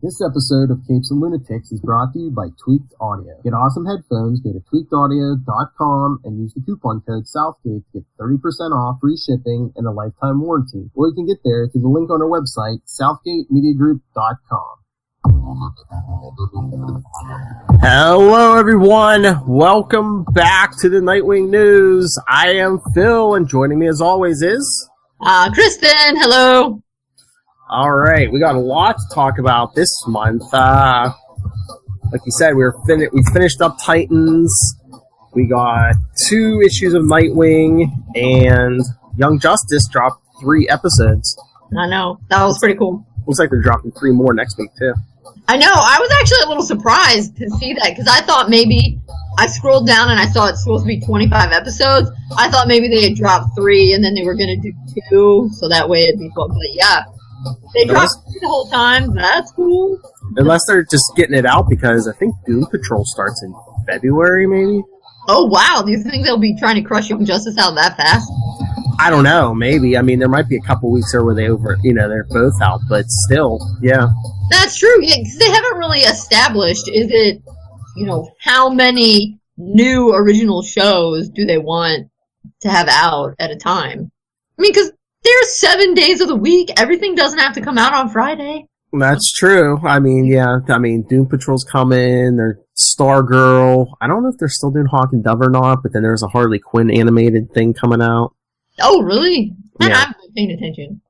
This episode of Capes and Lunatics is brought to you by Tweaked Audio. Get awesome headphones, go to tweakedaudio.com and use the coupon code Southgate to get 30% off, free shipping, and a lifetime warranty. Or you can get there through the link on our website, southgatemediagroup.com. Hello everyone, welcome back to the Nightwing News. I am Phil, and joining me as always is... Kristen, hello. Alright, we got a lot to talk about this month. Like you said, we finished up Titans, we got 2 issues of Nightwing, and Young Justice dropped 3 episodes. I know, that was pretty cool. Looks like they're dropping 3 more next week, too. I know, I was actually a little surprised to see that, because I thought maybe, I scrolled down and I saw it's supposed to be 25 episodes. I thought maybe they had dropped 3 and then they were going to do 2, so that way it'd be fun. But yeah, they dropped 3 the whole time. That's cool. Unless they're just getting it out, because I think Doom Patrol starts in February, maybe? Oh, wow. Do you think they'll be trying to crush Young Justice out that fast? I don't know, maybe. I mean, there might be a couple weeks there where they're both out, but still, yeah. That's true, yeah, because they haven't really established, is it, how many new original shows do they want to have out at a time? I mean, because there's 7 days of the week. Everything doesn't have to come out on Friday. That's true. I mean, yeah. I mean, Doom Patrol's coming. There's Stargirl. I don't know if they're still doing Hawk and Dove or not, but then there's a Harley Quinn animated thing coming out. Oh, really? Man, yeah. I haven't been paying attention.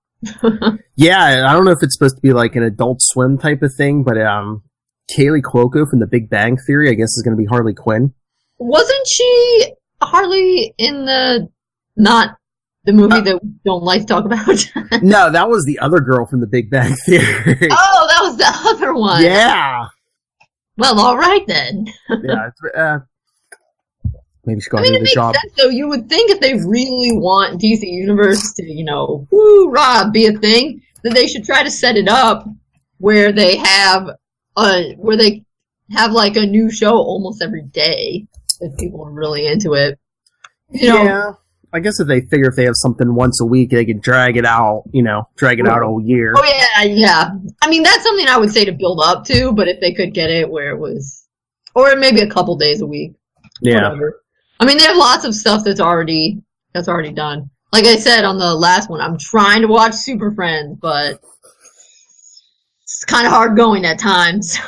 Yeah, I don't know if it's supposed to be like an Adult Swim type of thing, but Kaylee Cuoco from The Big Bang Theory, I guess, is going to be Harley Quinn. Wasn't she Harley in not the movie that we don't like to talk about? No, that was the other girl from The Big Bang Theory. Oh, that was the other one. Yeah. Well, all right then. Yeah, maybe she's going to do do the job. Makes sense, though. You would think if they really want DC Universe to, woo-rah, be a thing, that they should try to set it up where they have like a new show almost every day if people are really into it. Yeah. I guess if they have something once a week, they can drag it out all year. Oh, yeah. I mean, that's something I would say to build up to, but if they could get it where it was, or maybe a couple days a week. Yeah. Whatever. I mean, they have lots of stuff that's already done. Like I said on the last one, I'm trying to watch Super Friends, but it's kind of hard going at times.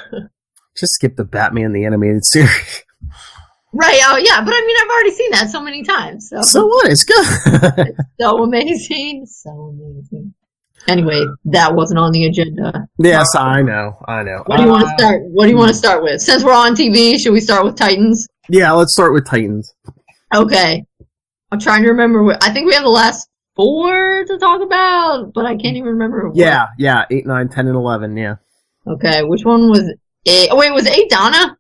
Just skip the Batman the Animated Series. Right, oh yeah, but I mean, I've already seen that so many times. So what? It's good. It's so amazing. So amazing. Anyway, that wasn't on the agenda. Yes, I know. What do you want to start? What do you want to start with? Since we're on TV, should we start with Titans? Yeah, let's start with Titans. Okay. I'm trying to remember. I think we have the last 4 to talk about, but I can't even remember. Yeah, 8, 9, 10, and 11, yeah. Okay, which one was 8? Oh, wait, was 8 Donna?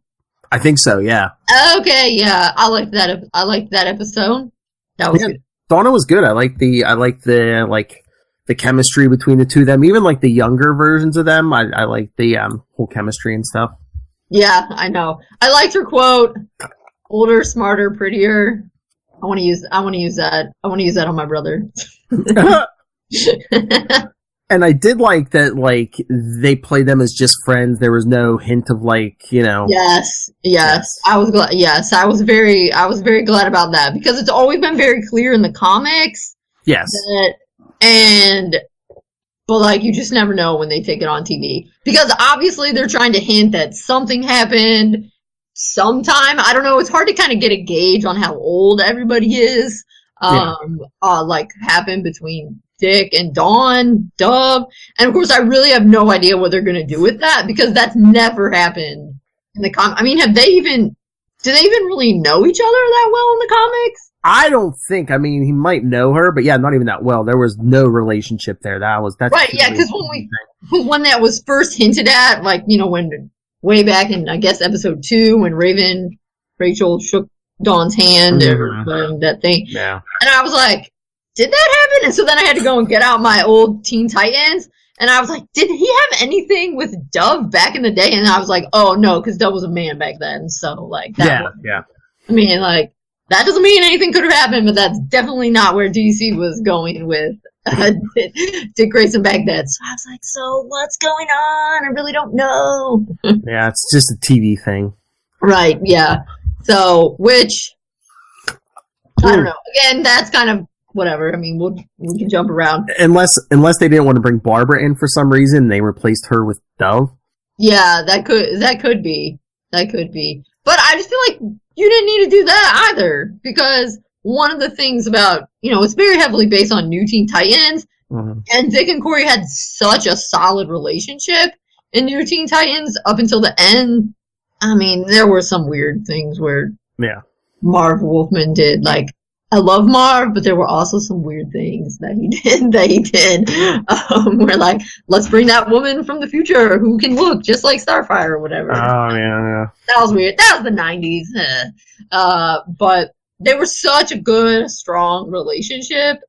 I think so, yeah. Okay, yeah, I liked that episode. That was good. Donna was good. I liked the chemistry between the two of them. Even like the younger versions of them, I like the whole chemistry and stuff. Yeah, I know. I liked her quote: "Older, smarter, prettier." I want to use that. I want to use that on my brother. And I did like that, like, they played them as just friends. There was no hint of, like, Yes. I was glad. Yes, I was very glad about that, because it's always been very clear in the comics. Yes. But, like, you just never know when they take it on TV. Because, obviously, they're trying to hint that something happened sometime. I don't know. It's hard to kind of get a gauge on how old everybody is. Happened between Dick and Dawn, Dove. And, of course, I really have no idea what they're going to do with that, because that's never happened in the comics. I mean, do they even really know each other that well in the comics? I don't think. I mean, he might know her, but yeah, not even that well. There was no relationship there. That's right. Yeah, because when that was first hinted at, like, when way back in, I guess, episode 2, when Rachel shook Dawn's hand or that thing. Yeah. And I was like, did that happen? And so then I had to go and get out my old Teen Titans, and I was like, did he have anything with Dove back in the day? And I was like, oh no, because Dove was a man back then. So like that. Yeah. I mean, like, that doesn't mean anything could have happened, but that's definitely not where DC was going with did Grayson Baghdad. So I was like, so what's going on? I really don't know. Yeah, it's just a TV thing. Right, yeah. So, which, I don't know. Again, that's kind of whatever. I mean, we can jump around. Unless they didn't want to bring Barbara in for some reason, they replaced her with Dove. Yeah, that could be. That could be. But I just feel like you didn't need to do that either, because one of the things about, it's very heavily based on New Teen Titans, and Dick and Corey had such a solid relationship in New Teen Titans up until the end. I mean, there were some weird things where Marv Wolfman did, like, I love Marv, but there were also some weird things that he did. Where, like, let's bring that woman from the future who can look just like Starfire or whatever. Oh, yeah. That was weird. That was the 90s. But they were such a good, strong relationship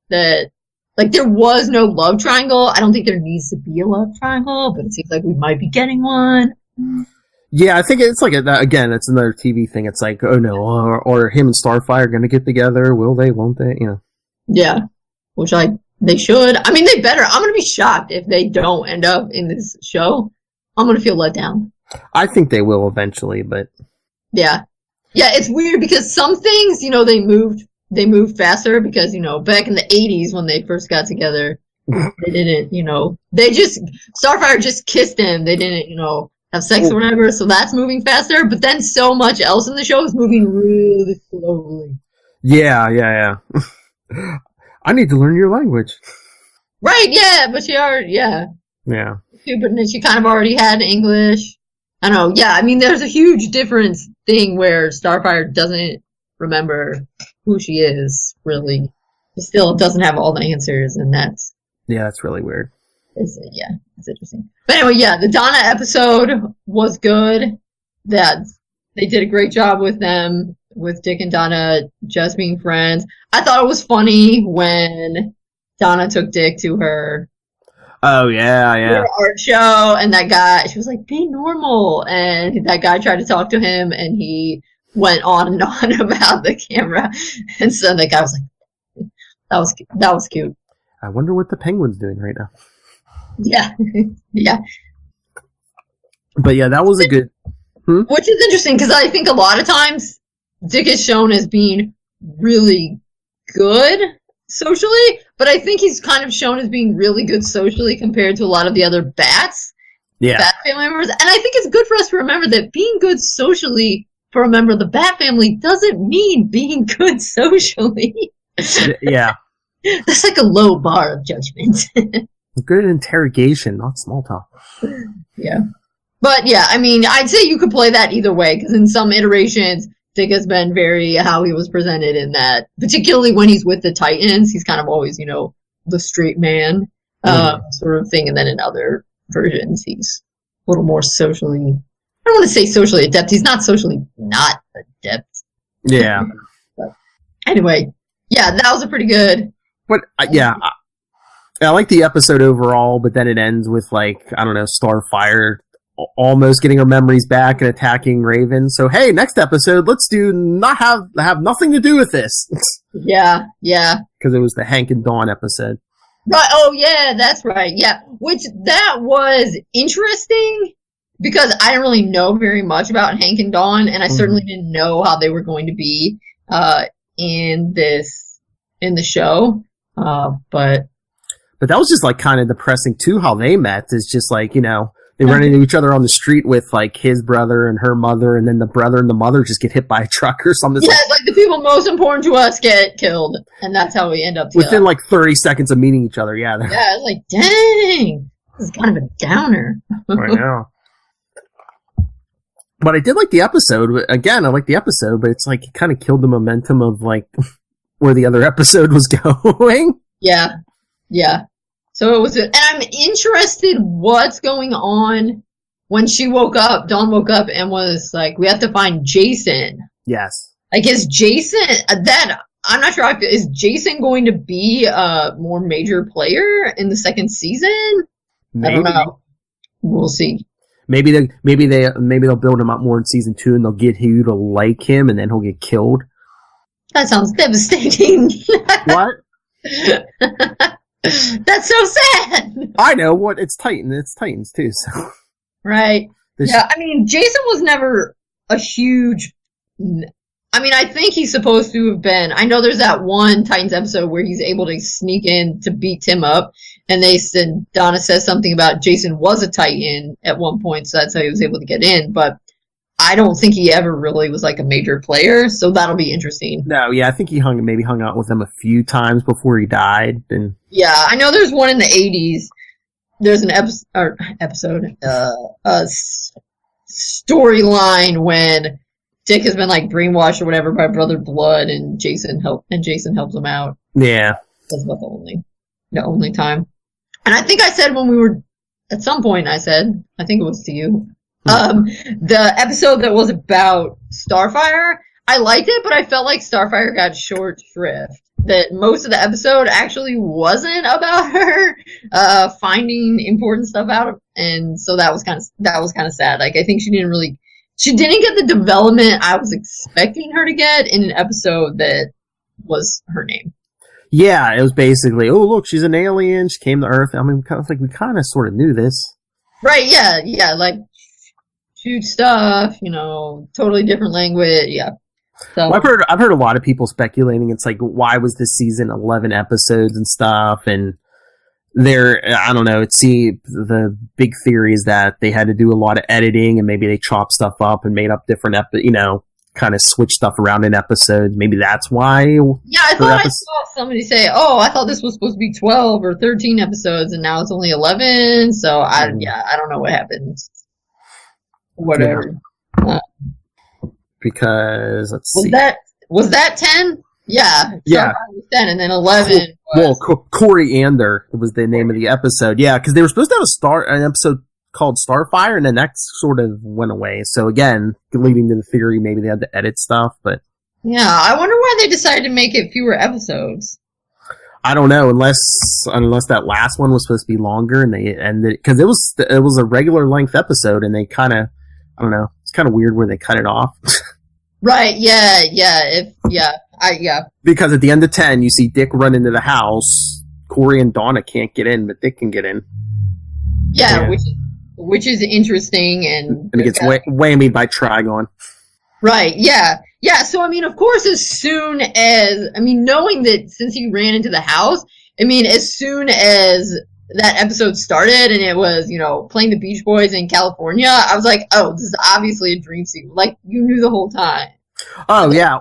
that, like, there was no love triangle. I don't think there needs to be a love triangle, but it seems like we might be getting one. Yeah, I think it's like, again, it's another TV thing. It's like, oh no, or him and Starfire are going to get together. Will they, won't they? Yeah, which they should. I mean, they better. I'm going to be shocked if they don't end up in this show. I'm going to feel let down. I think they will eventually, but... Yeah. Yeah, it's weird because some things, they moved faster because, back in the 80s when they first got together, they didn't, Starfire just kissed him. They didn't, have sex or whatever, so that's moving faster, but then so much else in the show is moving really slowly. Yeah. I need to learn your language. Right, yeah, but she already, yeah. Yeah. But she kind of already had English. I don't know, yeah, I mean, there's a huge difference thing where Starfire doesn't remember who she is, really. But still doesn't have all the answers, and that's... Yeah, that's really weird. It's interesting. But anyway, yeah, the Donna episode was good. That they did a great job with them, with Dick and Donna just being friends. I thought it was funny when Donna took Dick to her art show, and that guy, she was like, be normal, and that guy tried to talk to him, and he went on and on about the camera, and so the guy was like, that was cute. I wonder what the penguin's doing right now. Yeah. Yeah. But yeah, that was a good... Which is interesting, because I think a lot of times Dick is shown as being really good socially, but I think he's kind of shown as being really good socially compared to a lot of the other Bat family members. And I think it's good for us to remember that being good socially for a member of the Bat family doesn't mean being good socially. Yeah. That's like a low bar of judgment. Good interrogation, not small talk. Yeah. But yeah, I mean, I'd say you could play that either way, because in some iterations, Dick has been very how he was presented in that, particularly when he's with the Titans, he's kind of always, the straight man sort of thing, and then in other versions, he's a little more socially, I don't want to say socially adept, he's not socially not adept. Yeah. But anyway, yeah, that was a pretty good... But, yeah, I like the episode overall, but then it ends with, like, I don't know, Starfire almost getting her memories back and attacking Raven. So, hey, next episode, let's have nothing to do with this. Yeah. Because it was the Hank and Dawn episode. Right. Oh, yeah, that's right. Yeah. Which, that was interesting, because I didn't really know very much about Hank and Dawn, and I certainly didn't know how they were going to be in the show. But that was just, like, kind of depressing, too, how they met. Is just, like, they run into each other on the street with, like, his brother and her mother, and then the brother and the mother just get hit by a truck or something. Yeah, like the people most important to us get killed, and that's how we end up together. Within, like, 30 seconds of meeting each other, yeah. Yeah, it's like, dang, this is kind of a downer. I know. But I did like the episode. Again, I like the episode, but it's like it kind of killed the momentum of, like, where the other episode was going. Yeah. So it was, and I'm interested what's going on when Dawn woke up and was like, we have to find Jason. Yes. Like, is Jason, I'm not sure, is Jason going to be a more major player in the second season? Maybe. I don't know. We'll see. Maybe they'll build him up more in season 2 and they'll get Hugh to like him and then he'll get killed. That sounds devastating. What? That's so sad. I know what it's Titans too. So right. Yeah, I mean, Jason was never a huge. I mean, I think he's supposed to have been. I know there's that one Titans episode where he's able to sneak in to beat Tim up, and Donna says something about Jason was a Titan at one point, so that's how he was able to get in. But I don't think he ever really was like a major player, so that'll be interesting. No, yeah, I think he maybe hung out with them a few times before he died. And yeah, I know there's one in the 80s. There's an storyline when Dick has been like brainwashed or whatever by Brother Blood, and Jason helps him out. Yeah, that's about the only time. And I think I said when we were at some point, I think it was to you. The episode that was about Starfire, I liked it, but I felt like Starfire got short shrift. That most of the episode actually wasn't about her finding important stuff out, and so that was kind of sad. Like I think she didn't get the development I was expecting her to get in an episode that was her name. Yeah, it was basically, oh look, she's an alien. She came to Earth. I mean, we kind of sort of knew this, right? Yeah, like. Huge stuff, totally different language, yeah. So well, I've heard a lot of people speculating. It's like, why was this season 11 episodes and stuff? And I don't know. The big theory is that they had to do a lot of editing, and maybe they chopped stuff up and made up different, kind of switch stuff around in episodes. Maybe that's why. Yeah, I thought I saw somebody say, "Oh, I thought this was supposed to be 12 or 13 episodes, and now it's only 11." So I don't know what happened. Whatever. Yeah. Because let's see. Was that 10? Yeah. Yeah. 10 and then 11. Koriand'r was the name of the episode. Yeah, because they were supposed to have an episode called Starfire, and then that sort of went away. So again, leading to the theory, maybe they had to edit stuff, but yeah, I wonder why they decided to make it fewer episodes. I don't know, unless that last one was supposed to be longer, and they ended because it was a regular length episode, and they kind of. I don't know. It's kind of weird where they cut it off. Right, yeah. Because at the end of 10, you see Dick run into the house. Corey and Donna can't get in, but Dick can get in. Yeah, which is interesting. And it gets whammied by Trigon. Right, yeah. Yeah, so, I mean, of course, knowing that since he ran into the house, as soon as that episode started and it was, playing the Beach Boys in California, I was like, oh, this is obviously a dream sequence. Like, you knew the whole time. Oh, yeah.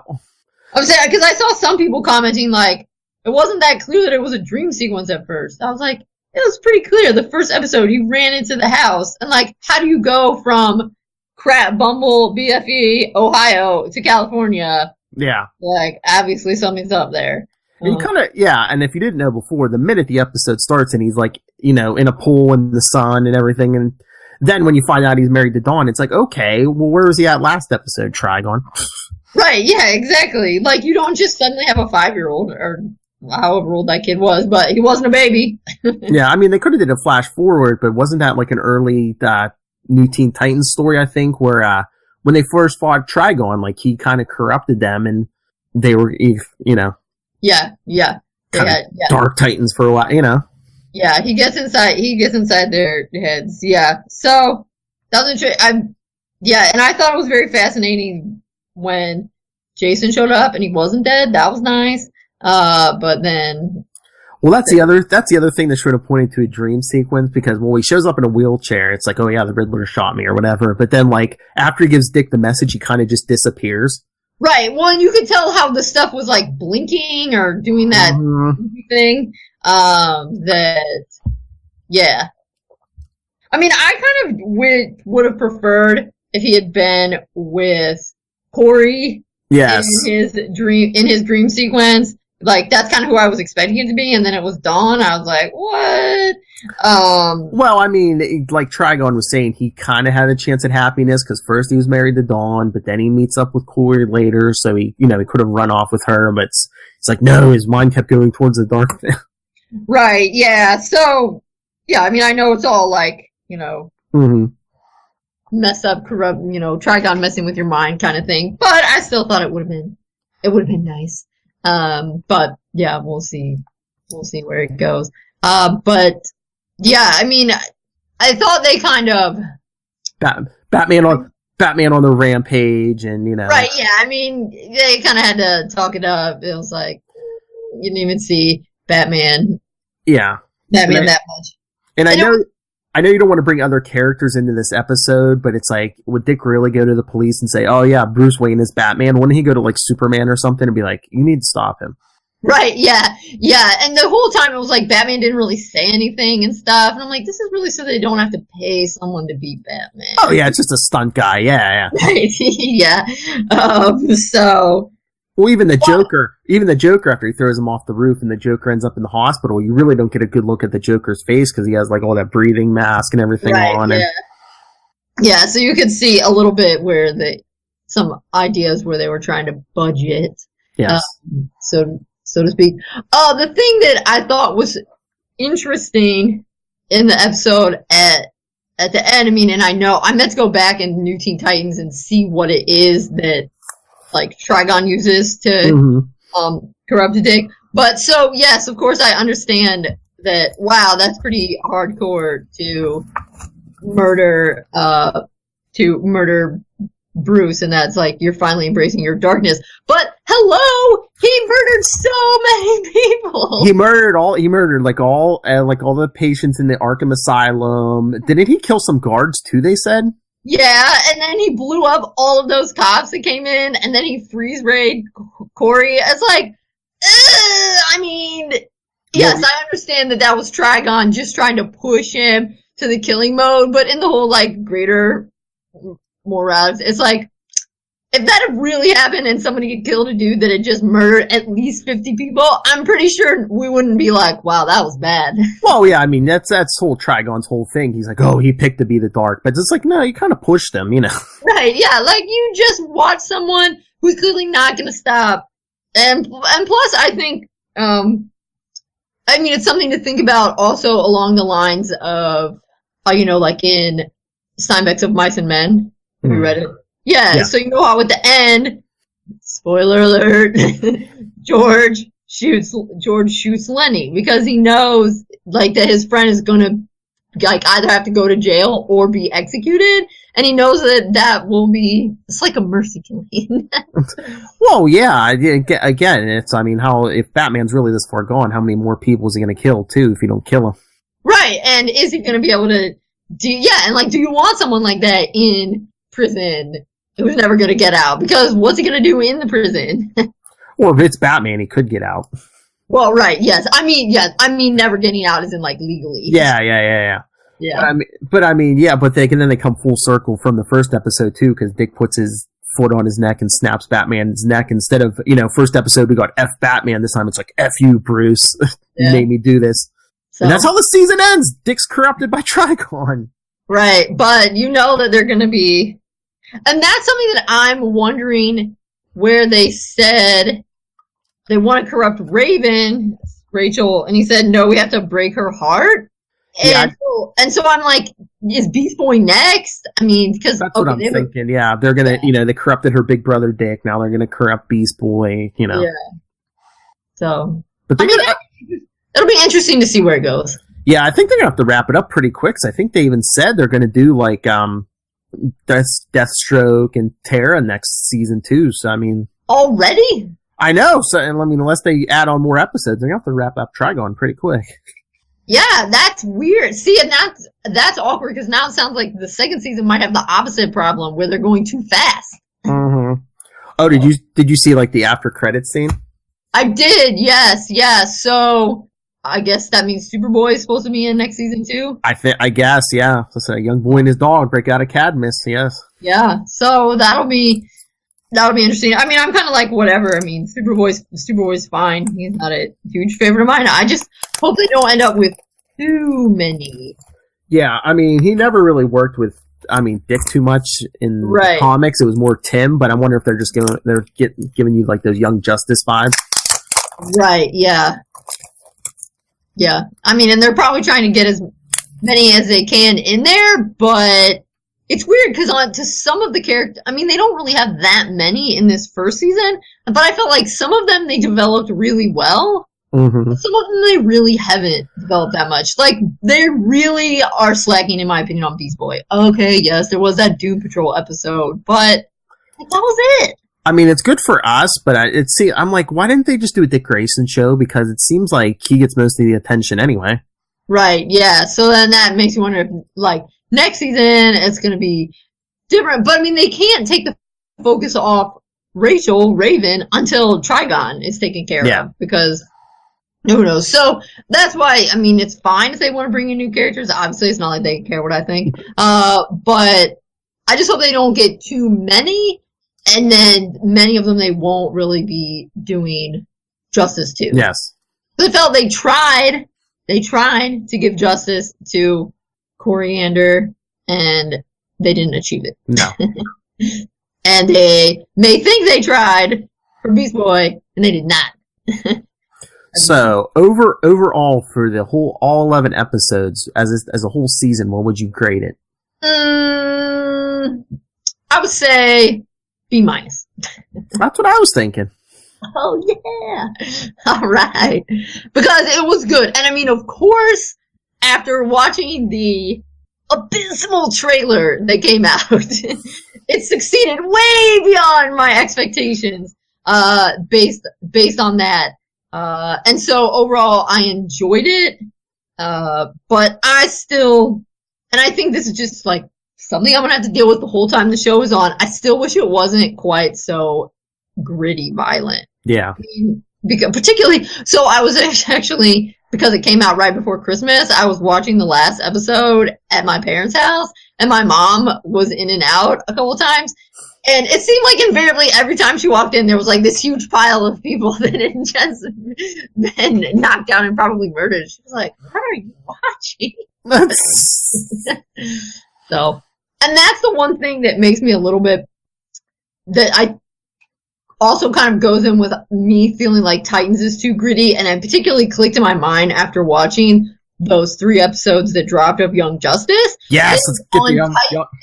I was saying, because I saw some people commenting, like, it wasn't that clear that it was a dream sequence at first. I was like, it was pretty clear. The first episode, he ran into the house. And, like, how do you go from Crap Bumble, BFE, Ohio to California? Yeah. Like, obviously something's up there. And and if you didn't know before, the minute the episode starts and he's like, in a pool in the sun and everything, and then when you find out he's married to Dawn, it's like, okay, well, where was he at last episode, Trigon? Right, yeah, exactly. Like, you don't just suddenly have a 5-year-old, or however old that kid was, but he wasn't a baby. Yeah, they could have did a flash forward, but wasn't that like an early New Teen Titans story, I think, where when they first fought Trigon, like, he kind of corrupted them, and they were, Yeah. Dark Titans for a while, Yeah, he gets inside their heads. Yeah. So that was interesting. And I thought it was very fascinating when Jason showed up and he wasn't dead. That was nice. But then that's the other thing that should have pointed to a dream sequence, because when he shows up in a wheelchair, it's like, oh yeah, the Riddler shot me or whatever. But then, like, after he gives Dick the message, he kind of just disappears. Right. Well, and you could tell how the stuff was like blinking or doing that thing. Yeah. I kind of would have preferred if he had been with Corey. Yes. In his dream sequence. Like, that's kind of who I was expecting it to be, and then it was Dawn. I was like, what? Well, like Trigon was saying, he kind of had a chance at happiness, because first he was married to Dawn, but then he meets up with Corey later, so he could have run off with her, but it's like, no, his mind kept going towards the dark thing. Right, yeah, so, yeah, I know it's all like, mess up, corrupt, Trigon messing with your mind kind of thing, but I still thought it would have been nice. But yeah, we'll see where it goes. But yeah, I mean, I thought they kind of Batman on the rampage, and right. Yeah, I mean, they kind of had to talk it up. It was like you didn't even see Batman. Yeah, that much. And I know you don't want to bring other characters into this episode, but it's like, would Dick really go to the police and say, "Oh yeah, Bruce Wayne is Batman"? Wouldn't he go to like Superman or something and be like, "You need to stop him"? Right, yeah. And the whole time it was like Batman didn't really say anything and stuff. And I'm like, this is really so they don't have to pay someone to be Batman. Oh, yeah, it's just a stunt guy. Yeah. Right, yeah. So... Well, even the Joker, after he throws him off the roof and the Joker ends up in the hospital, you really don't get a good look at the Joker's face because he has like all that breathing mask and everything on. Yeah. Yeah, so you could see a little bit where some ideas where they were trying to budget. Yes. So to speak. The thing that I thought was interesting in the episode at the end, I mean, and I know I meant to go back in New Teen Titans and see what it is that like Trigon uses to corrupt Dick. But so yes, of course I understand that. Wow, that's pretty hardcore to murder Bruce, and that's like you're finally embracing your darkness. But hello, he murdered so many people. He murdered all the patients in the Arkham Asylum. Didn't he kill some guards too? They said. Yeah, and then he blew up all of those cops that came in, and then he freeze rayed Corey. It's like, I mean, yes, I understand that was Trigon just trying to push him to the killing mode, but in the whole like greater morality, it's like, if that had really happened and somebody had killed a dude that had just murdered at least 50 people, I'm pretty sure we wouldn't be like, wow, that was bad. Well, yeah, I mean, that's whole Trigon's whole thing. He's like, oh, he picked to be the dark. But it's like, no, you kind of pushed him, you know. Right, yeah, like you just watch someone who's clearly not going to stop. And plus, I think, I mean, it's something to think about also along the lines of, like in Steinbeck's Of Mice and Men. Have you read it? Yeah, so you know how at the end, spoiler alert, George shoots Lenny because he knows like that his friend is gonna like either have to go to jail or be executed, and he knows that will be it's like a mercy killing. Well, yeah, again, it's how if Batman's really this far gone, how many more people is he gonna kill too if you don't kill him? Right, and is he gonna be able to do you want someone like that in prison who's never going to get out? Because what's he going to do in the prison? Well, if it's Batman, he could get out. Well, right, yes. I mean, never getting out is in, like, legally. Yeah. Yeah. But then they come full circle from the first episode, too, because Dick puts his foot on his neck and snaps Batman's neck. Instead of, first episode we got F Batman, this time it's like, F you, Bruce. You made me do this. So, and that's how the season ends. Dick's corrupted by Trigon. Right, but you know that they're going to be... And that's something that I'm wondering where they said they want to corrupt Rachel, and he said, no, we have to break her heart. And so I'm like, is Beast Boy next? I mean, because... That's what I'm thinking, yeah. They're going to, they corrupted her big brother Dick, now they're going to corrupt Beast Boy, Yeah. So... But it'll be interesting to see where it goes. Yeah, I think they're going to have to wrap it up pretty quick, because I think they even said they're going to do, like, Deathstroke and Terra next season, too, so, I mean... Already? I know, so, unless they add on more episodes, they're going to have to wrap up Trigon pretty quick. Yeah, that's weird. See, and that's awkward, because now it sounds like the second season might have the opposite problem, where they're going too fast. Mm-hmm. Oh, did you see, like, the after-credits scene? I did, yes, so... I guess that means Superboy is supposed to be in next season too? I guess, yeah. So a young boy and his dog break out of Cadmus, yes. Yeah, so that'll be interesting. I mean, I'm kind of like, whatever. I mean, Superboy's fine. He's not a huge favorite of mine. I just hope they don't end up with too many. Yeah, I mean, he never really worked with, Dick too much in the comics. It was more Tim, but I wonder if they're just giving you, like, those Young Justice vibes. Right, yeah. Yeah, I mean, and they're probably trying to get as many as they can in there, but it's weird because to some of the characters, they don't really have that many in this first season, but I felt like some of them they developed really well. Mm-hmm. Some of them they really haven't developed that much. Like, they really are slacking, in my opinion, on Beast Boy. Okay, yes, there was that Doom Patrol episode, but that was it. I mean, it's good for us, but I'm like, why didn't they just do a Dick Grayson show? Because it seems like he gets most of the attention anyway. Right, yeah. So then that makes you wonder if, like, next season it's going to be different. But, I mean, they can't take the focus off Rachel, Raven, until Trigon is taken care of. Because who knows? So that's why, I mean, it's fine if they want to bring in new characters. Obviously, it's not like they care what I think. But I just hope they don't get too many. And then many of them they won't really be doing justice to. Yes. I felt they tried to give justice to Koriand'r, and they didn't achieve it. No. And they may think they tried for Beast Boy, and they did not. So, overall for the whole, all 11 episodes, as a whole season, what would you grade it? I would say B-. That's what I was thinking. Oh, yeah. All right. Because it was good. And I mean, of course, after watching the abysmal trailer that came out, it succeeded way beyond my expectations, based on that. And so overall, I enjoyed it. But I still, and I think this is just like something I'm going to have to deal with the whole time the show is on. I still wish it wasn't quite so gritty violent. Yeah. I mean, because particularly, so I was actually, because it came out right before Christmas, I was watching the last episode at my parents' house, and my mom was in and out a couple of times, and it seemed like invariably every time she walked in, there was like this huge pile of people that had just been knocked down and probably murdered. She was like, what are you watching? So, and that's the one thing that makes me a little bit, that I also kind of goes in with me feeling like Titans is too gritty, and it particularly clicked in my mind after watching those 3 episodes that dropped of Young Justice. Yes, let's get the Young...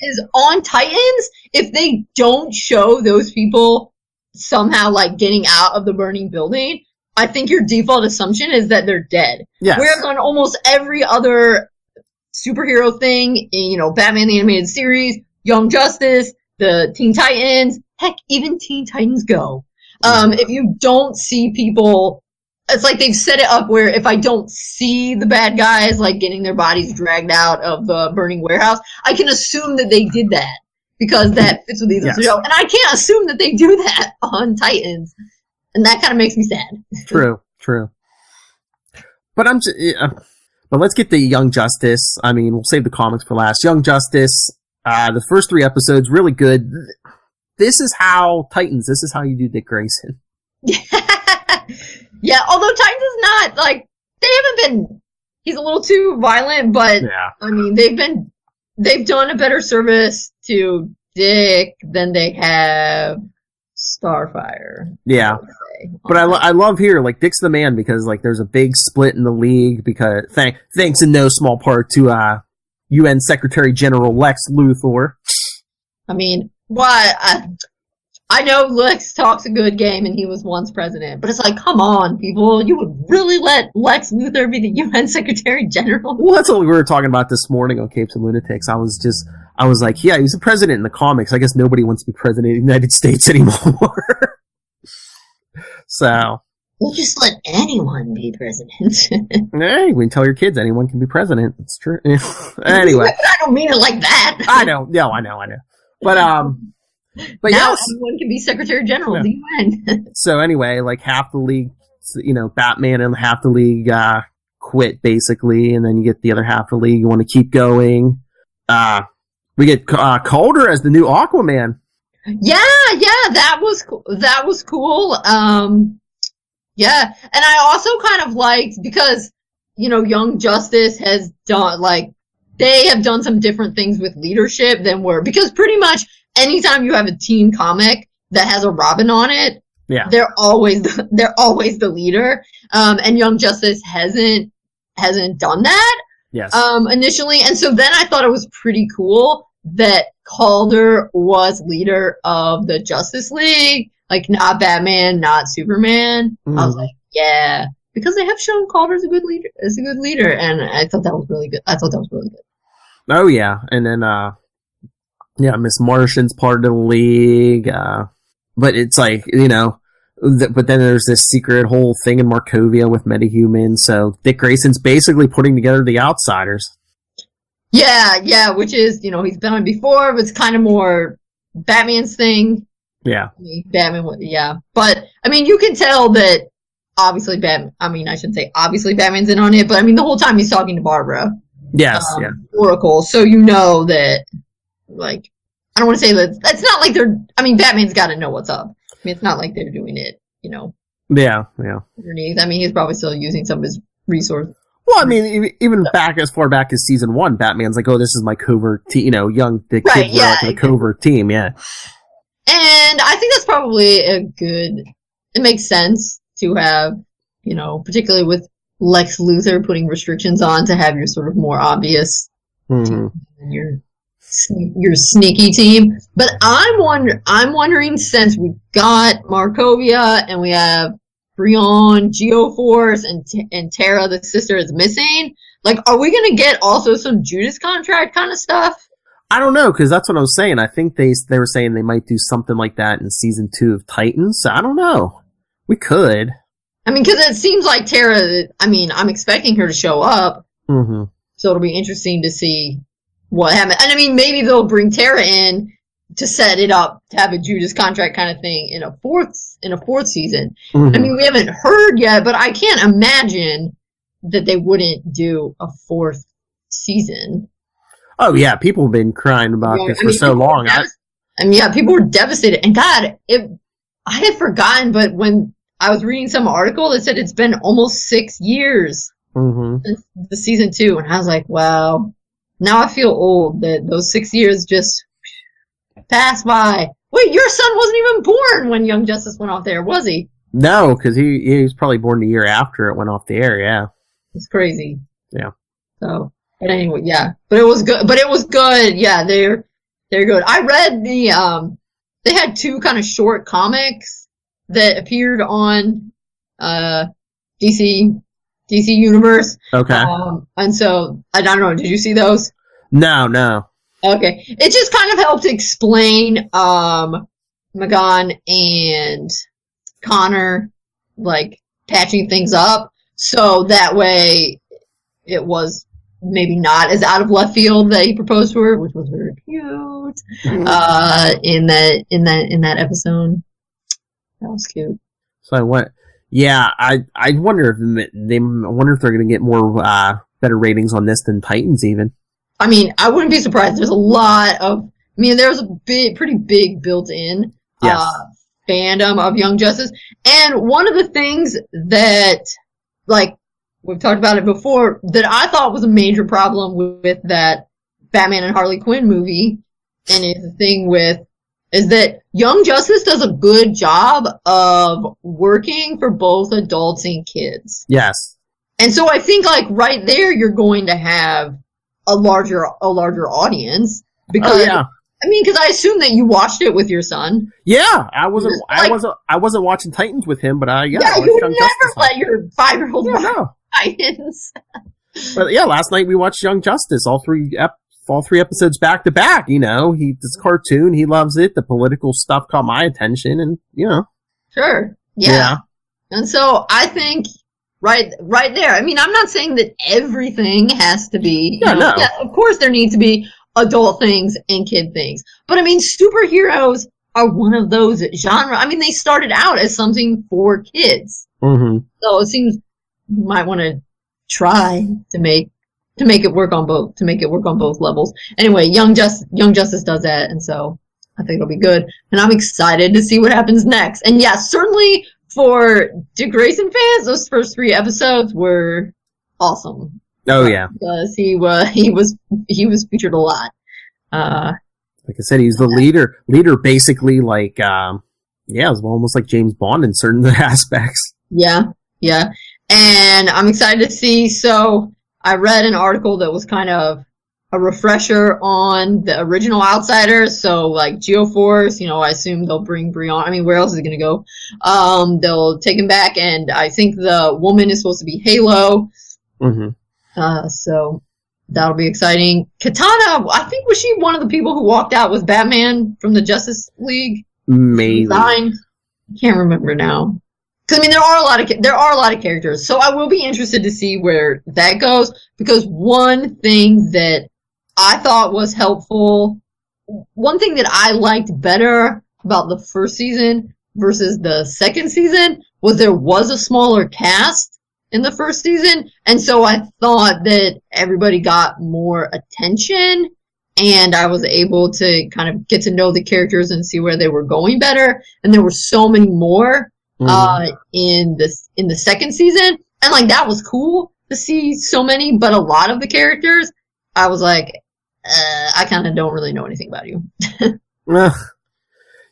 Is on Titans, if they don't show those people somehow like getting out of the burning building, I think your default assumption is that they're dead. Yes. Whereas on almost every other superhero thing, you know, Batman the Animated Series, Young Justice, the Teen Titans, heck, even Teen Titans Go. If you don't see people, it's like they've set it up where if I don't see the bad guys, like getting their bodies dragged out of the burning warehouse, I can assume that they did that because that fits with the show. And I can't assume that they do that on Titans. And that kind of makes me sad. True. But but let's get the Young Justice. I mean, we'll save the comics for last. Young Justice, the first 3 episodes, really good. This is how you do Dick Grayson. Yeah, although Titans is not, like, they haven't been, he's a little too violent, but, yeah. I mean, they've done a better service to Dick than they have Starfire. Yeah. But I love here, like, Dick's the man because, like, there's a big split in the league because, thanks in no small part to, UN Secretary General Lex Luthor. I mean, why? I know Lex talks a good game and he was once president, but it's like, come on, people. You would really let Lex Luthor be the UN Secretary General? Well, that's what we were talking about this morning on Capes and Lunatics. I was like, yeah, he's a president in the comics. I guess nobody wants to be president of the United States anymore. So. We'll just let anyone be president. Hey, we can tell your kids anyone can be president. It's true. Anyway. I don't mean it like that. I know. No, I know. But now yes, anyone can be Secretary General of the UN. So anyway, like half the league, you know, Batman and half the league quit basically, and then you get the other half of the league. You want to keep going. We get Calder as the new Aquaman. Yeah, that was cool. Yeah, and I also kind of liked, because, you know, Young Justice has done, like, they have done some different things with leadership than because pretty much anytime you have a teen comic that has a Robin on it, yeah, they're always the leader. And Young Justice hasn't done that. Yes. Initially, and so then I thought it was pretty cool that Calder was leader of the Justice League. Like, not Batman, not Superman. Mm-hmm. I was like, yeah. because they have shown Calder as a good leader, and I thought that was really good. Oh yeah, and then Miss Martian's part of the league, but it's like, but then there's this secret whole thing in Markovia with metahumans, so Dick Grayson's basically putting together the Outsiders. Yeah, which is, he's been on before, but it's kind of more Batman's thing. Yeah. But, you can tell that obviously I shouldn't say obviously Batman's in on it, but the whole time he's talking to Barbara. Yes, Oracle, so that, like, I don't want to say that, it's not like Batman's got to know what's up. It's not like they're doing it, Yeah. underneath. He's probably still using some of his resources. Well, even back as far back as season 1, Batman's like, oh, this is my covert team, young Dick kids were like the covert team, yeah. And I think that's probably it makes sense to have, particularly with Lex Luthor putting restrictions on, to have your sort of more obvious team and your sneaky team. But I'm wondering, since we've got Markovia and we have Brion, Geoforce, and Tara, the sister, is missing, like, are we going to get also some Judas Contract kind of stuff? I don't know, because that's what I was saying. I think they were saying they might do something like that in season 2 of Titans. So I don't know. We could. Because it seems like Tara, I'm expecting her to show up. Mm-hmm. So it'll be interesting to see what happens. And maybe they'll bring Tara in to set it up to have a Judas Contract kind of thing in a fourth season. Mm-hmm. We haven't heard yet, but I can't imagine that they wouldn't do a 4th season. Oh yeah, people have been crying about this for so long. People were devastated. And God, I had forgotten, but when I was reading some article that said it's been almost 6 years since the season 2, and I was like, wow. Now I feel old that those 6 years just passed by. Wait, your son wasn't even born when Young Justice went off the air, was he? No, because he was probably born the year after it went off the air. Yeah, it's crazy. Yeah. So, but anyway, yeah. But it was good. Yeah, they're good. I read they had 2 kind of short comics that appeared on DC Universe. Okay. And so, I don't know, did you see those? No. Okay. It just kind of helped explain Magan and Connor, like, patching things up, so that way it was maybe not as out of left field that he proposed to her, which was very cute. In that episode. That was cute. So what? Yeah, I wonder if they're going to get more better ratings on this than Titans even. I wouldn't be surprised. There's a lot of. There's a pretty big built-in fandom of Young Justice, and one of the things that, like, we've talked about it before, that I thought was a major problem with that Batman and Harley Quinn movie, and is the thing is that Young Justice does a good job of working for both adults and kids. Yes. And so I think, like, right there, you're going to have a larger audience, because because I assume that you watched it with your son. Yeah, I wasn't watching Titans with him, but you would never let your 5-year-old watch Titans. But yeah, last night we watched Young Justice, all three episodes back to back. It's a cartoon, he loves it. The political stuff caught my attention, and Sure. Yeah. And so I think right there. I'm not saying that everything has to be. No. Yeah, of course there needs to be adult things and kid things. But superheroes are one of those genre. They started out as something for kids. Mm-hmm. So it seems you might want to try to make it work on both levels. Anyway, Young Justice does that, and so I think it'll be good. And I'm excited to see what happens next. And yeah, certainly for Dick Grayson fans, those first 3 episodes were awesome. Oh yeah, because he was featured a lot. Like I said, he's the leader basically, like it was almost like James Bond in certain aspects. Yeah. And I'm excited to see. So I read an article that was kind of a refresher on the original Outsiders. So like Geoforce, I assume they'll bring Brianna. I mean, where else is it going to go? They'll take him back, and I think the woman is supposed to be Halo. Mm-hmm. So that'll be exciting. Katana, I think, was she one of the people who walked out with Batman from the Justice League? Maybe. I can't remember now. Because I mean, there are a lot of characters, so I will be interested to see where that goes. Because one thing that I thought was helpful, one thing that I liked better about the first season versus the second season was there was a smaller cast in the first season, and so I thought that everybody got more attention, and I was able to kind of get to know the characters and see where they were going better. And there were so many more in the second season, and like that was cool to see so many. But a lot of the characters, I was like, I kind of don't really know anything about you.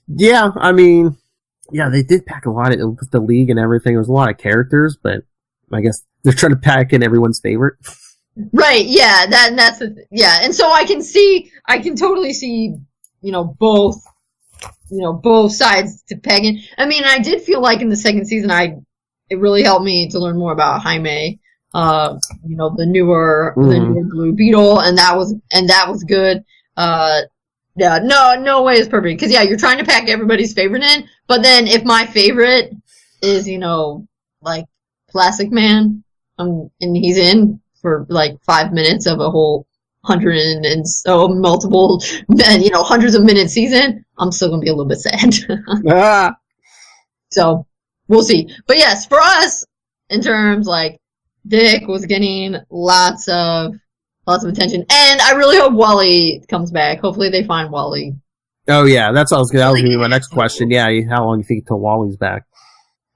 Yeah, I mean, yeah, they did pack a lot with the League and everything. There was a lot of characters, but I guess they're trying to pack in everyone's favorite. Right, yeah, that's yeah, and so I can totally see, both sides to peg in. I mean, I did feel like in the second season, it really helped me to learn more about Jaime, the newer Blue Beetle, and that was good. Yeah, no way is perfect, because yeah, you're trying to pack everybody's favorite in, but then if my favorite is, like Plastic Man, and he's in for like 5 minutes of a whole 100 and so multiple, hundreds of minute season, I'm still gonna be a little bit sad. So we'll see. But yes, for us, in terms like Dick was getting lots of attention, and I really hope Wally comes back. Hopefully they find Wally. Oh yeah, that was gonna be my next question. Yeah, how long do you think till Wally's back?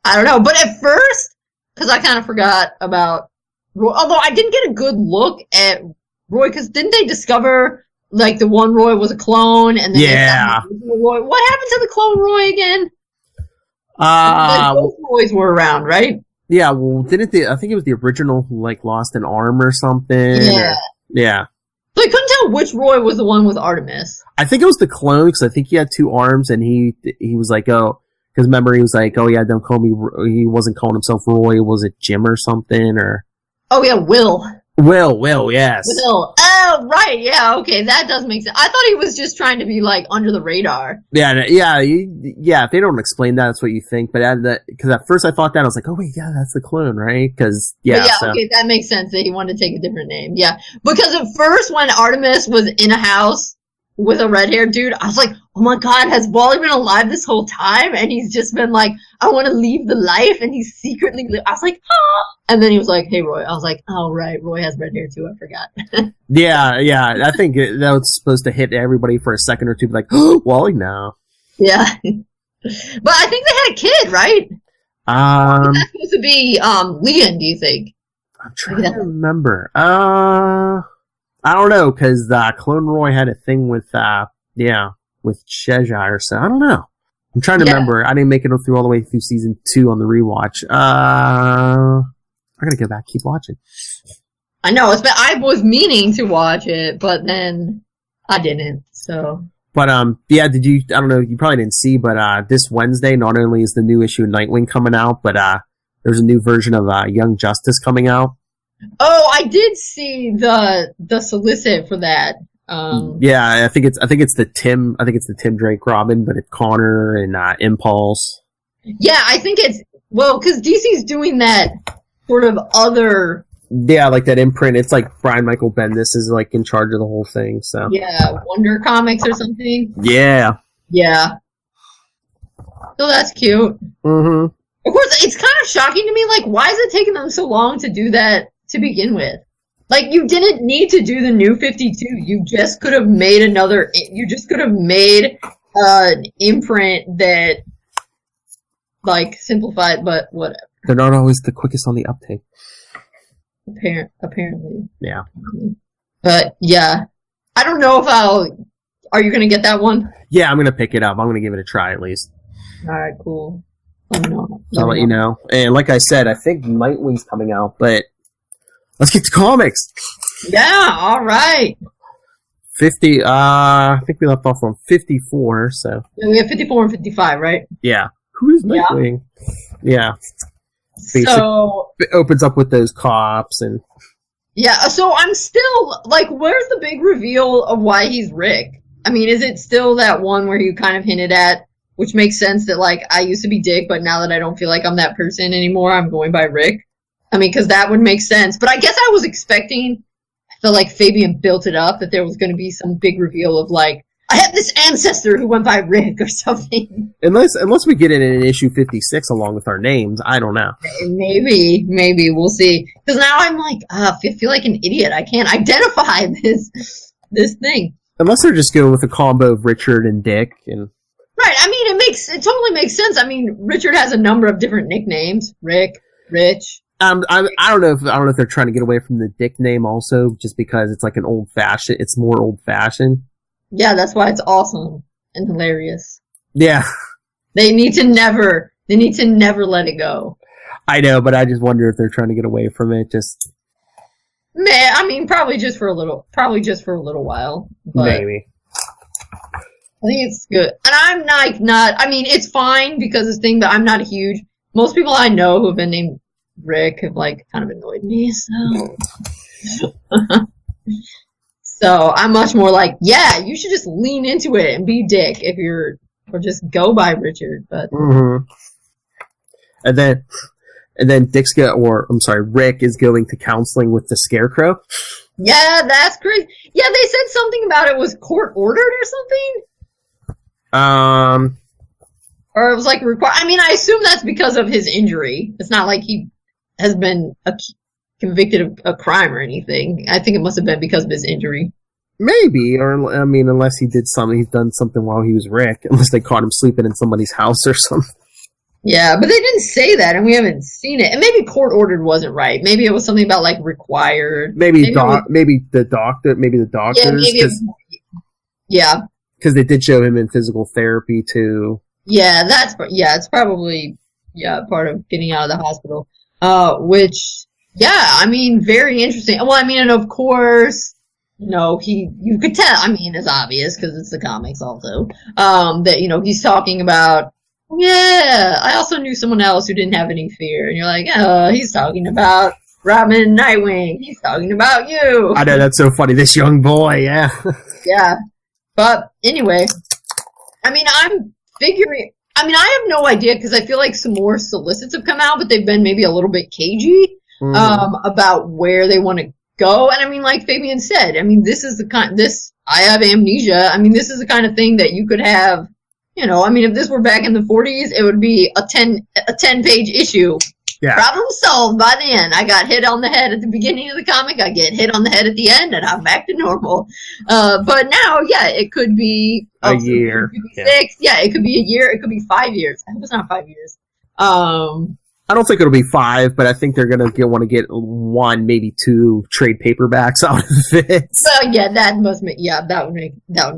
I don't know, but at first, because I kind of forgot about Roy, although I didn't get a good look at Roy, because didn't they discover like the one Roy was a clone, and then they found the Roy? What happened to the clone Roy again? Both Roys were around, right? Yeah, well, I think it was the original who like lost an arm or something. Yeah. So I couldn't tell which Roy was the one with Artemis. I think it was the clone, because I think he had 2 arms, and he was like, oh, because remember he was like, oh yeah, don't call me. He wasn't calling himself Roy. Was it Jim or something or? Oh yeah, Will, yes. Will. Oh, right, yeah, okay, that does make sense. I thought he was just trying to be, like, under the radar. Yeah, if they don't explain that, that's what you think, but because at first I thought that, I was like, oh wait, yeah, that's the clone, right? Because, okay, that makes sense that he wanted to take a different name, yeah. Because at first, when Artemis was in a house with a red-haired dude, I was like, oh my god, has Wally been alive this whole time? And he's just been like, I want to leave the life, and he's secretly I was like, ah! And then he was like, hey, Roy. I was like, oh, right, Roy has red hair too, I forgot. yeah, I think that was supposed to hit everybody for a second or two, like, oh, Wally, no. Yeah. But I think they had a kid, right? That's supposed to be Leon, do you think? I'm trying to remember. I don't know, because Clone Roy had a thing with Cheshire, so I don't know. I'm trying to remember. I didn't make it through all the way through season 2 on the rewatch. I gotta go back, keep watching. I know, I was meaning to watch it, but then I didn't, so. But, I don't know, you probably didn't see, but, this Wednesday, not only is the new issue of Nightwing coming out, but, there's a new version of, Young Justice coming out. Oh, I did see the solicit for that. Yeah, I think it's the Tim Drake Robin, but it's Connor and Impulse. Yeah, I think it's because DC's doing that sort of other. Yeah, like that imprint. It's like Brian Michael Bendis is like in charge of the whole thing. So yeah, Wonder Comics or something. Yeah. So that's cute. Mm-hmm. Of course, it's kind of shocking to me. Like, why is it taking them so long to do that to begin with? Like, you didn't need to do the new 52. You just could have made an imprint that, like, simplified, but whatever. They're not always the quickest on the uptake. Apparently. Yeah. But, yeah. I don't know if are you going to get that one? Yeah, I'm going to pick it up. I'm going to give it a try, at least. Alright, cool. I'll let you know. And like I said, I think Nightwing's coming out, but let's get to comics. Yeah, all right. 50. I think we left off on 54. So yeah, we have 54 and 55, right? Yeah. Who is Nightwing? Yeah. So it opens up with those cops and. Yeah. So I'm still like, where's the big reveal of why he's Rick? I mean, is it still that one where you kind of hinted at, which makes sense that like I used to be Dick, but now that I don't feel like I'm that person anymore, I'm going by Rick. I mean, because that would make sense. But I guess I was expecting. I felt like Fabian built it up that there was going to be some big reveal of like, I have this ancestor who went by Rick or something. Unless we get it in issue 56 along with our names, I don't know. Maybe we'll see. Because now I'm like, I feel like an idiot. I can't identify this thing. Unless they're just going with a combo of Richard and Dick and. Right. I mean, it totally makes sense. I mean, Richard has a number of different nicknames: Rick, Rich. I don't know if they're trying to get away from the Dick name also, just because it's like an old fashioned. It's more old fashioned. Yeah, that's why it's awesome and hilarious. Yeah. They need to never let it go. I know, but I just wonder if they're trying to get away from it. Just. Man, I mean, probably just for a little while. But maybe. I think it's good. And I'm not, I mean, it's fine because it's thing, but I'm not a huge, most people I know who have been named Rick have like kind of annoyed me, so. So I'm much more like, yeah, you should just lean into it and be Dick or just go by Richard. But and then Rick is going to counseling with the Scarecrow. Yeah, that's crazy. Yeah, they said something about it was court ordered or something. Or it was like required. I mean, I assume that's because of his injury. It's not like he has been convicted of a crime or anything. I think it must have been because of his injury. Maybe, or I mean, unless he's done something while he was Rick, unless they caught him sleeping in somebody's house or something. Yeah, but they didn't say that, and we haven't seen it. And maybe court ordered wasn't right. Maybe it was something about like required. Maybe the doctors. Yeah, because they did show him in physical therapy too. Yeah, it's probably part of getting out of the hospital. Which. Yeah, I mean, very interesting. Well, I mean, and of course, you could tell, I mean, it's obvious because it's the comics also, that, he's talking about, yeah, I also knew someone else who didn't have any fear. And you're like, oh, he's talking about Robin and Nightwing. He's talking about you. I know, that's so funny. This young boy, yeah. Yeah. But anyway, I mean, I have no idea because I feel like some more solicits have come out, but they've been maybe a little bit cagey. About where they want to go. And I mean, like Fabian said, I mean, I have amnesia. I mean, this is the kind of thing that you could have, I mean, if this were back in the 40s, it would be a 10-page issue. Yeah. Problem solved by the end. I got hit on the head at the beginning of the comic. I get hit on the head at the end, and I'm back to normal. But now, yeah, it could be a year. It could be 6. Yeah, it could be a year. It could be 5 years. I hope it's not 5 years. I don't think it'll be 5, but I think they're gonna want to get 1, maybe 2 trade paperbacks out of it. Well, yeah, that would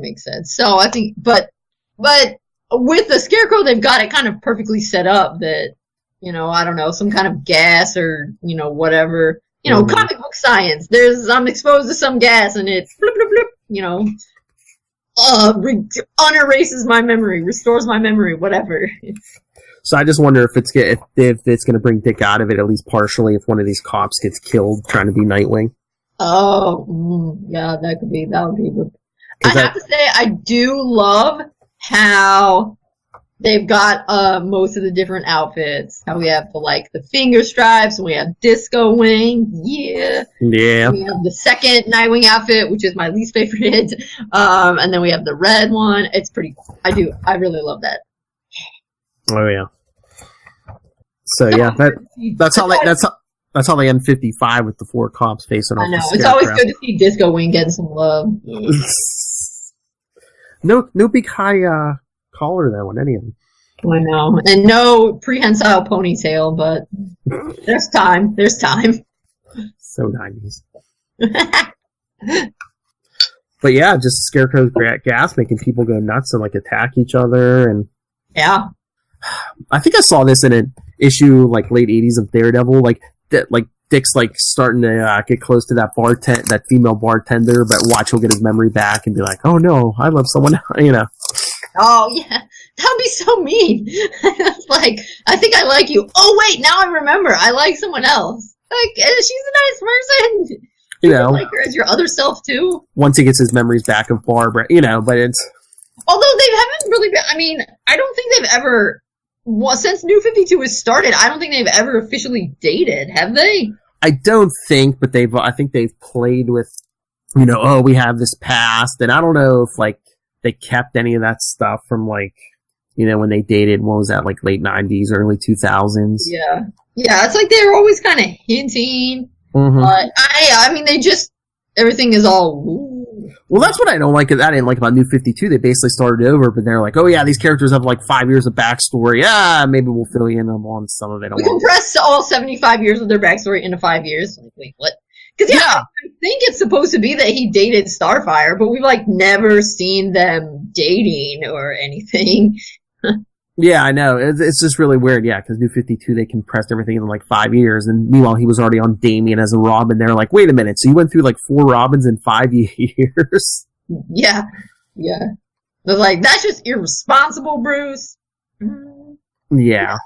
make sense. So I think, but with the Scarecrow, they've got it kind of perfectly set up that, I don't know, some kind of gas or whatever, comic book science. I'm exposed to some gas and it blip blip blip, unerases my memory, restores my memory, whatever. So I just wonder if it's going to bring Dick out of it, at least partially, if one of these cops gets killed trying to be Nightwing. Oh, yeah, that would be good. I have to say, I do love how they've got most of the different outfits. How we have the finger stripes, and we have Disco Wing, yeah. Yeah. We have the second Nightwing outfit, which is my least favorite, and then we have the red one. It's pretty cool. I really love that. Oh yeah. So yeah, that's how they end 55 with the 4 cops facing off. I know it's always good to see Disco Wing getting some love. No big high collar though on any of them. I know, and no prehensile ponytail, but there's time. There's time. So 90s. But yeah, just Scarecrow's gas making people go nuts and attack each other and. Yeah. I think I saw this in an issue late 80s of Daredevil. Dick's like starting to get close to that female bartender, but watch, he'll get his memory back and be like, "Oh no, I love someone else," you know. Oh yeah, that'd be so mean. Like, I think I like you. Oh wait, now I remember, I like someone else. Like, she's a nice person. You know, like her as your other self too. Once he gets his memories back of Barbara, you know, but it's. Although they haven't really been. I mean, I don't think they've ever. Well, since New 52 has started, I don't think they've ever officially dated, have they? I don't think, but I think they've played with, you know, oh, we have this past, and I don't know if, like, they kept any of that stuff from, like, you know, when they dated, what was that, like, late 90s, early 2000s? Yeah. Yeah, it's like they were always kind of hinting, but I mean, they just, everything is all, ooh. Well, that's what I don't like. I didn't like about New 52. They basically started over, but they're like, oh yeah, these characters have like 5 years of backstory. Yeah, maybe we'll fill you in on some of it. We compressed all 75 years of their backstory into 5 years. Like, wait, what? Because I think it's supposed to be that he dated Starfire, but we've like never seen them dating or anything. Yeah, I know. It's just really weird, yeah, because New 52, they compressed everything in like 5 years, and meanwhile, he was already on Damien as a Robin. They're like, wait a minute, so you went through like 4 Robins in 5 years? Yeah, yeah. They're like, that's just irresponsible, Bruce. Yeah.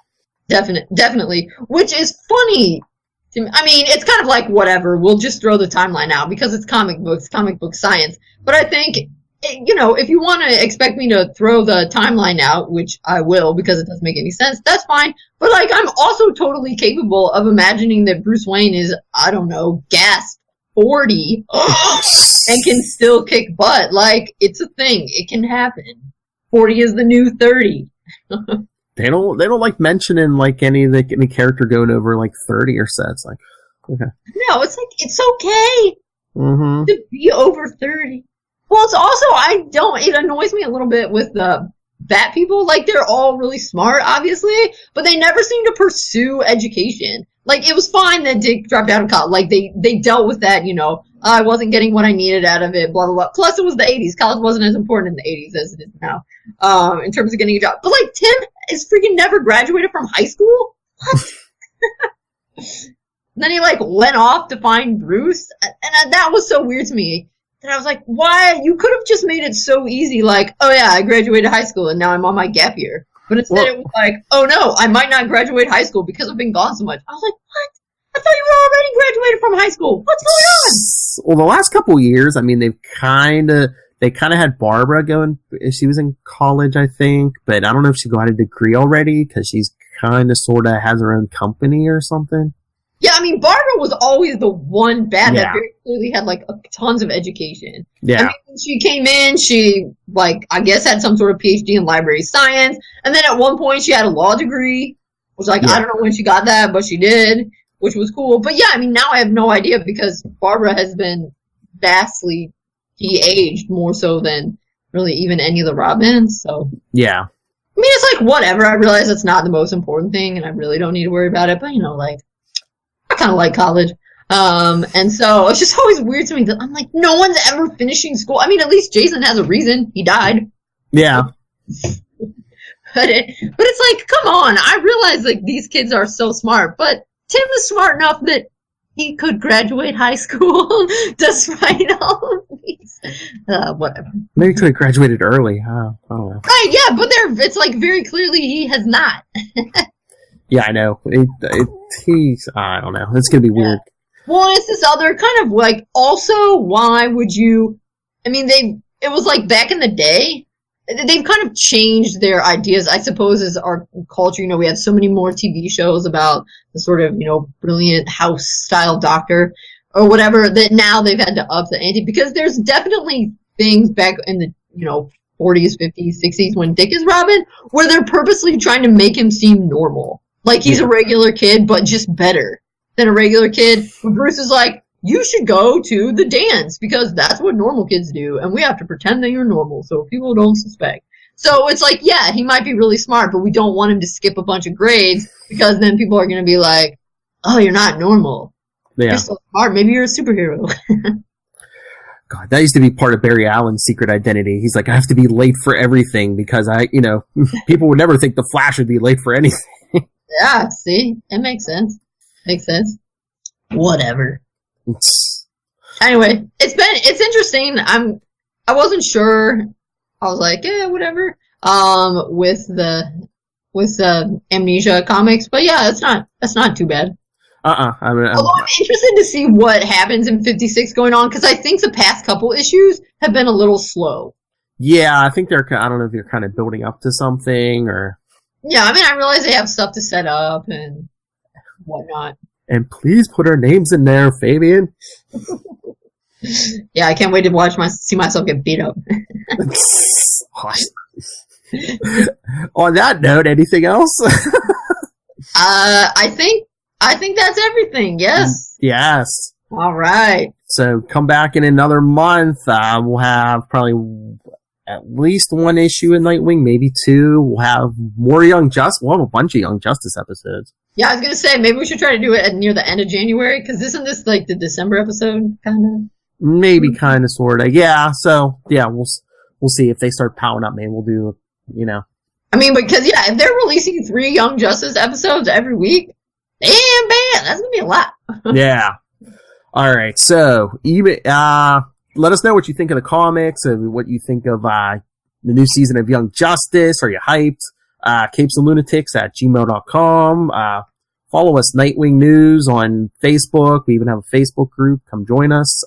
Definitely. Which is funny. I mean, it's kind of like, whatever, we'll just throw the timeline out, because it's comic book science. But I think, you know, if you want to expect me to throw the timeline out, which I will because it doesn't make any sense, that's fine. But, like, I'm also totally capable of imagining that Bruce Wayne is, I don't know, gasp 40 and can still kick butt. Like, it's a thing. It can happen. 40 is the new 30. They don't like mentioning, like, any character going over, like, 30 or so. It's like, okay. No, it's like, it's okay to be over 30. Well, it's also, it annoys me a little bit with the Bat people. Like, they're all really smart, obviously, but they never seem to pursue education. Like, it was fine that Dick dropped out of college. Like, they dealt with that, you know, I wasn't getting what I needed out of it, blah, blah, blah. Plus, it was the 80s. College wasn't as important in the 80s as it is now, in terms of getting a job. But, like, Tim is freaking never graduated from high school? What? Then he, like, went off to find Bruce, and that was so weird to me. And I was like, why? You could have just made it so easy, like, oh yeah, I graduated high school and now I'm on my gap year. But instead it was like, oh no, I might not graduate high school because I've been gone so much. I was like, what? I thought you were already graduated from high school. What's going on? Well, the last couple of years, I mean, they kind of had Barbara going. She was in college, I think, but I don't know if she got a degree already because she's kind of sort of has her own company or something. Yeah, I mean, Barbara was always the one that very clearly had, like, tons of education. Yeah. I mean, when she came in, she, like, I guess had some sort of PhD in library science, and then at one point she had a law degree, which, like, I don't know when she got that, but she did, which was cool. But yeah, I mean, now I have no idea because Barbara has been vastly de-aged more so than really even any of the Robins, so. Yeah. I mean, it's like, whatever. I realize it's not the most important thing, and I really don't need to worry about it, but, you know, like, I kind of like college. And so it's just always weird to me that I'm like, no one's ever finishing school. I mean, at least Jason has a reason. He died. Yeah. But it's like, come on. I realize, like, these kids are so smart, but Tim is smart enough that he could graduate high school despite all of these. Whatever. Maybe he could have graduated early. I don't know. Right, yeah, but it's like very clearly he has not. Yeah, I know. He's, I don't know. It's going to be weird. Well, it's this other kind of like, also, why would you, I mean, it was like back in the day, they've kind of changed their ideas, I suppose, as our culture. You know, we had so many more TV shows about the sort of, you know, brilliant house-style doctor or whatever, that now they've had to up the ante, because there's definitely things back in the, you know, 40s, 50s, 60s when Dick is Robin, where they're purposely trying to make him seem normal. Like he's a regular kid, but just better than a regular kid. When Bruce is like, you should go to the dance because that's what normal kids do, and we have to pretend that you're normal so people don't suspect. So it's like, yeah, he might be really smart, but we don't want him to skip a bunch of grades because then people are going to be like, oh, you're not normal. Yeah. You're so smart. Maybe you're a superhero. God, that used to be part of Barry Allen's secret identity. He's like, I have to be late for everything because people would never think the Flash would be late for anything. Yeah, see? It makes sense. Makes sense. Whatever. Anyway, it's interesting. I wasn't sure. I was like, yeah, whatever. With the Amnesia comics, but yeah, that's not too bad. Although I'm interested to see what happens in 56 going on, because I think the past couple issues have been a little slow. Yeah, I think I don't know if they're kind of building up to something or. Yeah, I mean, I realize they have stuff to set up and whatnot. And please put our names in there, Fabian. Yeah, I can't wait to see myself get beat up. On that note, anything else? I think that's everything. Yes. Yes. All right. So come back in another month. We'll have probably at least one issue in Nightwing, maybe two. We'll have more Young Justice. We'll have a bunch of Young Justice episodes. Yeah, I was gonna say maybe we should try to do it near the end of January, because isn't this like the December episode kind of? Maybe kind of, sort of. Yeah. So yeah, we'll see if they start piling up. Maybe we'll do. I mean, because yeah, if they're releasing 3 Young Justice episodes every week, damn, that's gonna be a lot. Yeah. All right. So let us know what you think of the comics and what you think of the new season of Young Justice. Are you hyped? capesandlunatics@gmail.com. Follow us, Nightwing News, on Facebook. We even have a Facebook group. Come join us.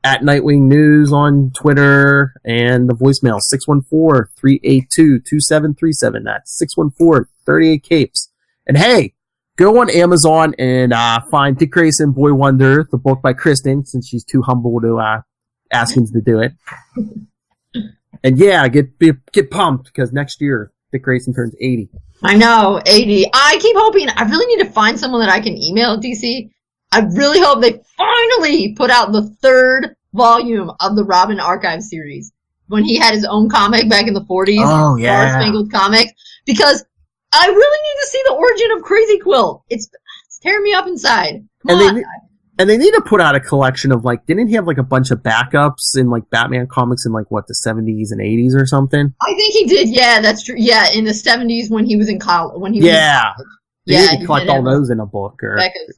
At Nightwing News on Twitter, and the voicemail 614-382-2737. That's 614-38-CAPES. And hey, go on Amazon and find Dick Grayson, Boy Wonder, the book by Kristen, since she's too humble to ask him to do it. And yeah, get pumped, because next year Dick Grayson turns 80. I know, 80. I keep hoping. I really need to find someone that I can email DC. I really hope they finally put out the 3rd volume of the Robin Archive series, when he had his own comic back in the 40s. Oh, yeah. Star Spangled Comics. Because I really need to see the origin of Crazy Quilt. It's tearing me up inside. Come on. And they need to put out a collection of, like, didn't he have, like, a bunch of backups in, like, Batman comics in, like, what, the 70s and 80s or something? I think he did, yeah, that's true. Yeah, in the 70s when he was in college. Yeah. They need to collect all those in a book.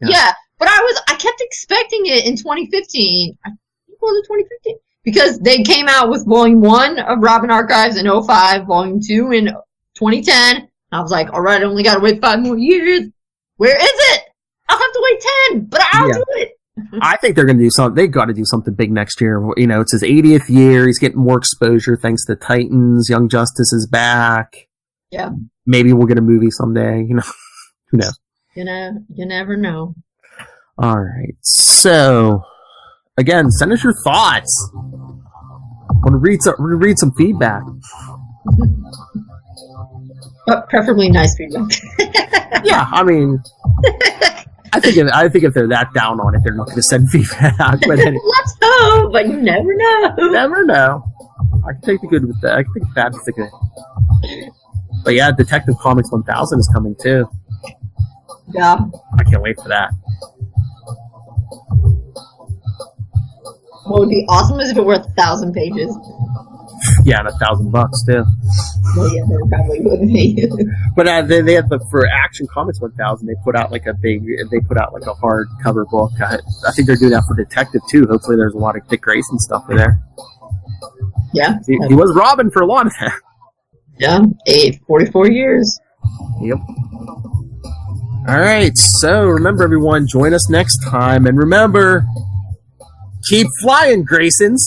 Yeah, but I kept expecting it in 2015. I think it was 2015. Because they came out with Volume 1 of Robin Archives in 2005, Volume 2 in 2010. And I was like, all right, I only got to wait 5 more years. Where is it? I'll have to wait 10, but I'll do it. I think they're going to do something. They've got to do something big next year. It's his 80th year. He's getting more exposure thanks to Titans. Young Justice is back. Yeah. Maybe we'll get a movie someday. Who knows? You never know. All right. So, again, send us your thoughts. I want to read some feedback. But preferably nice feedback. Yeah, I mean, I think if they're that down on it, they're not going to send feedback. But anyway. Let's hope, but you never know. You never know. I can take the good with that. I can take the bad with the good. But yeah, Detective Comics 1000 is coming too. Yeah. I can't wait for that. What would be awesome is if it were 1,000 pages. Yeah, and $1,000 too. Well, yeah, there probably wouldn't be. But they had for Action Comics 1000, they put out like a hardcover book. I think they're doing that for Detective too. Hopefully, there's a lot of Dick Grayson stuff in there. Yeah, he was Robin for a lot of that. Yeah, 44 years. Yep. All right, so remember, everyone, join us next time, and remember, keep flying, Graysons.